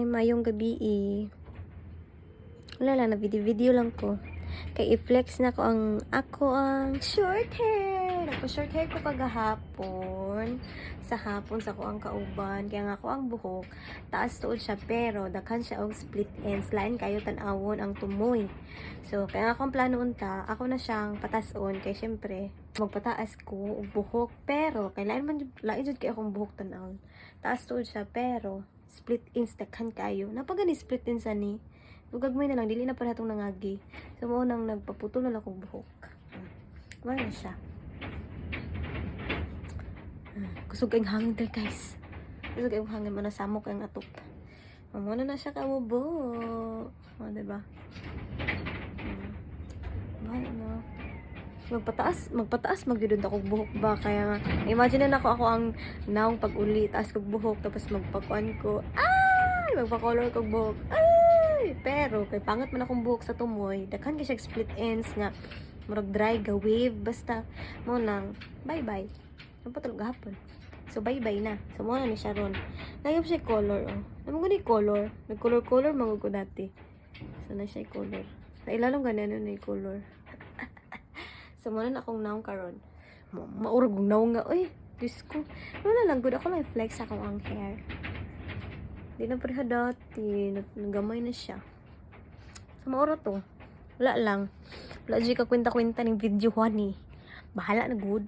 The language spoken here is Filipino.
Hi, mayong gabi Wala lang, na video lang ko. Kay i-flex na ko ako ang short hair. Nagpa-short hair ko kagahapon. Sa hapon sa ko ang kauban. Kaya nga ako ang buhok. Taas tuod siya pero daghan siya og split ends. Lain kayo tan-awon ang tumoy. So, kaya nga akong plano unta, ako na siyang patason. Kaya syempre, magpataas ko og buhok. Pero, kailangan lain jud kay akong buhok tan-awon. Taas tuod siya pero split ends daghan kayo. Napagani split ends ani. Gagmay na lang, dili na para itong nangagi. So, mo nang nagpaputol na lang akong buhok. Wala na siya. Kusog kayong hangin tayo, guys. Kusog kayong hangin, manasamok ang atop. Mamuna na siya kamubo. O, diba? Bye, no? Magpataas, magyudod akong buhok ba? Kaya nga, imagine na ako ang naong pag-uli, taas kong buhok, tapos magpakuan ko. Ay! Magpa-color kong buhok. Ay! Pero, kay pangat man akong buhok sa tumoy, daghan ka siya split ends nga, murag dry, ga wave, basta, mo nang, bye-bye. Ano pa talaga hapon? So, bye-bye na. So, mo na ni Sharon. Ngayon siya color, oh. Naman ko ni color. Nag-color-color, mga ko dati. So, na siya color. Sa ilalim ganyan na yung color. So, muna na akong naong karon. Maurag kong naong nga. Uy, Diyos ko. Wala lang, good ako lang flex akong ang hair. Di na pareha dati. Nagamay na siya. So, maura to. Wala lang. Wala dyan ka kwenta-kwenta ng video, honey. Bahala na good.